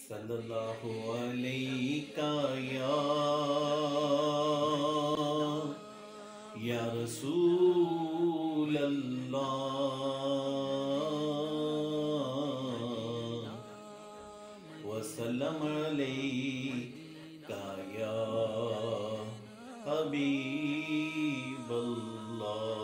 सल्लल्लाहु अलैका या रसूल अल्लाह वसल्लम अलैका या हबीब अल्लाह।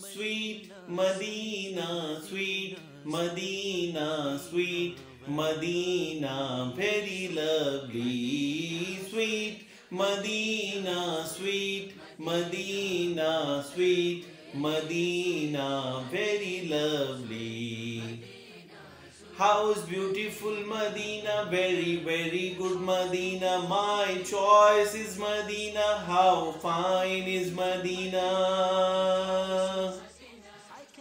Sweet Medina, sweet Medina, sweet Medina, very lovely. Sweet Medina, sweet Medina, sweet Medina, very lovely. How's beautiful Medina, very, very good Medina. My choice is Medina. How fine is Medina.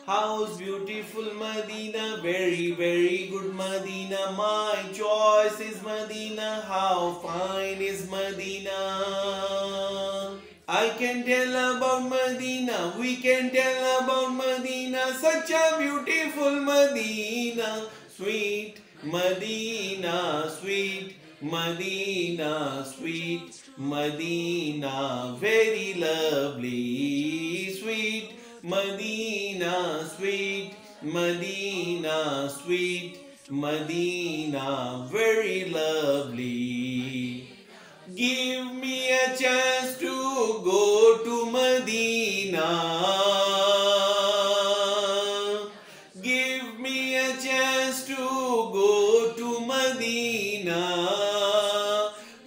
How's beautiful Medina, very, very good Medina. My choice is Medina. How fine is Medina. I can tell about Medina, we can tell about Medina, such a beautiful Medina. Sweet Medina, sweet Medina, sweet Medina, very lovely. Sweet Medina, sweet Medina, sweet Medina, very lovely. Give me a chance to go to Medina. Give me a chance to go to Medina.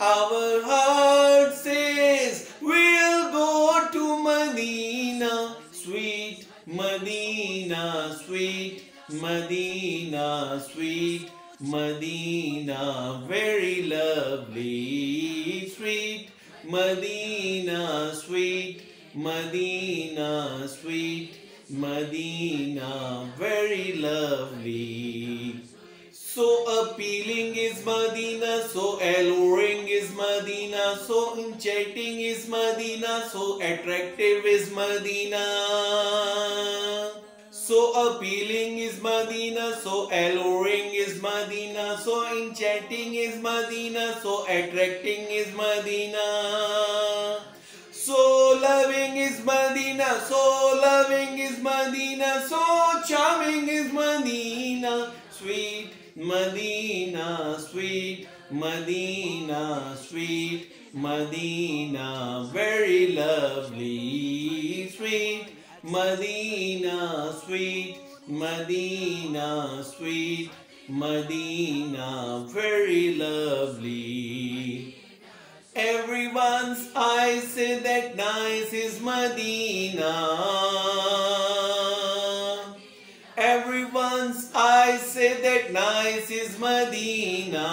Our heart says we'll go to Medina. Sweet Medina, sweet Medina, sweet Medina, very lovely. Sweet Medina, sweet Medina, sweet Medina, very lovely. So appealing is Medina, so alluring is Medina, so enchanting is Medina, so attractive is Medina. So appealing is Medina, so alluring is Medina, so enchanting is Medina, so attracting is Medina. So loving is Medina, so loving is Medina, so charming is Medina. Sweet Medina, sweet Medina, sweet Medina, very lovely. Sweet Medina, sweet Medina, sweet Medina, very lovely. Everyone's eyes say that nice is Medina. Everyone's eyes say that nice is Medina.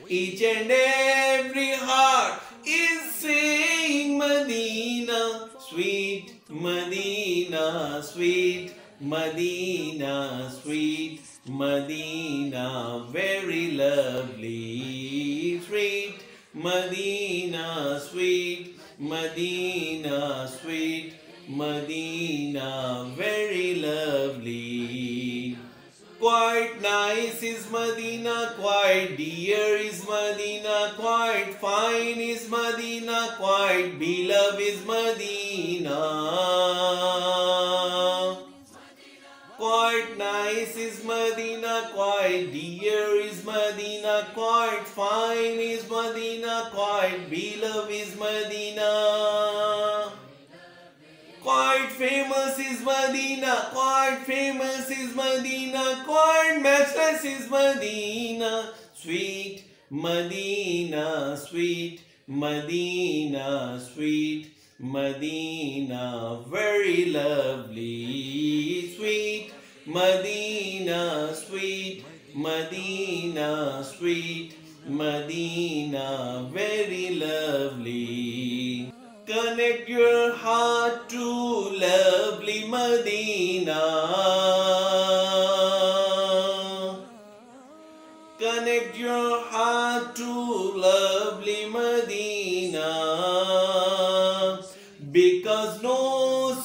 Each and every heart is saying Medina. Sweet Medina, sweet Medina, sweet Medina, very lovely. Sweet Medina, sweet Medina, sweet Medina, very lovely. Quite nice is Medina, quite dear is Medina, quite fine is Medina, quite beloved is Medina. Quite nice is Medina, quite dear is Medina, quite fine is Medina, quite beloved is Medina. Quite famous is Medina, quite famous is Medina, quite matchless is Medina. Sweet Medina, sweet Medina, sweet Medina, very lovely. Sweet Medina, sweet Medina, sweet Medina, very lovely. Connect your heart to lovely Medina. Connect your heart to lovely Medina. Because no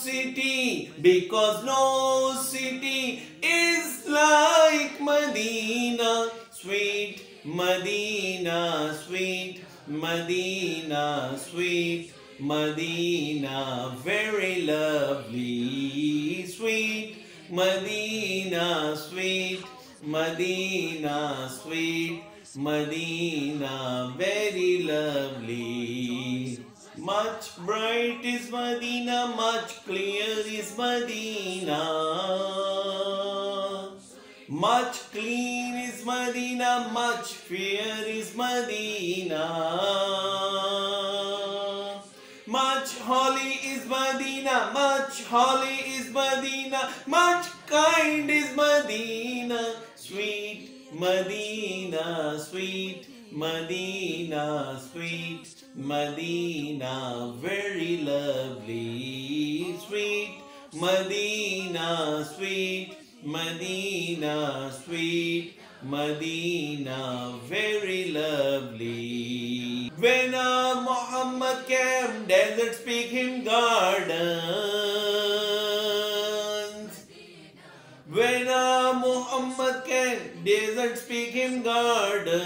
city is like Medina, sweet Medina, sweet Medina, sweet Medina, very lovely, sweet Medina, sweet Medina, sweet Medina, very lovely. Much bright is Medina, much clear is Medina. Much clean is Medina, much fair is Medina. Much holy is Medina, much holy is Medina, much kind is Medina, sweet Medina, sweet Medina, sweet Medina, very lovely, sweet Medina, sweet Medina, sweet Medina, very lovely. When Muhammad came, desert speak him gardens. When Muhammad came, desert speak him gardens.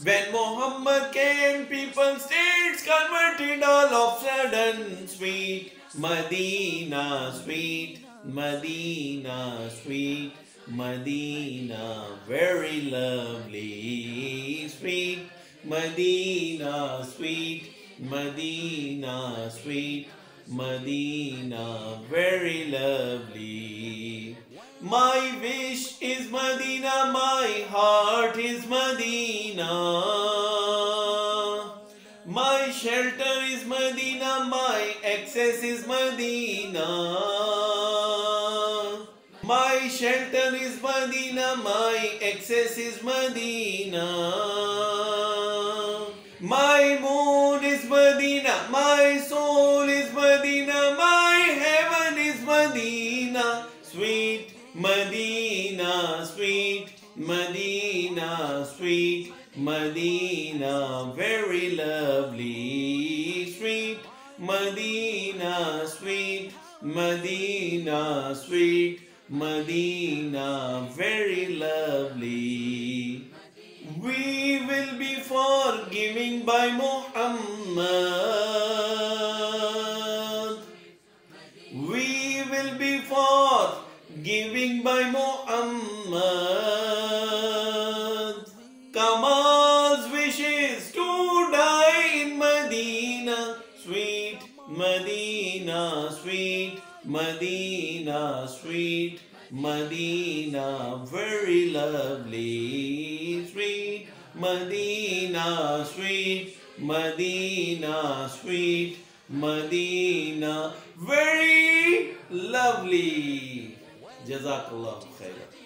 When Muhammad came, people states converted all of sudden. Sweet Medina, sweet Medina, sweet Medina, very lovely, sweet Medina, sweet Medina, sweet Medina, very lovely. My wish is Medina, my heart is Medina. My shelter is Medina, my access is Medina. My shelter is Medina, my access is Medina. My moon is Medina, my soul is Medina, my heaven is Medina, sweet Medina, sweet Medina, sweet Medina, very lovely, sweet Medina, sweet Medina, sweet Medina, very lovely. We will be forgiving by Muhammad. We will be forgiving by Muhammad. Kamal's wishes to die in Medina, sweet Medina, sweet Medina, sweet Medina, very lovely, sweet Medina, sweet Medina, sweet Medina, very lovely. Jazakallah khairan.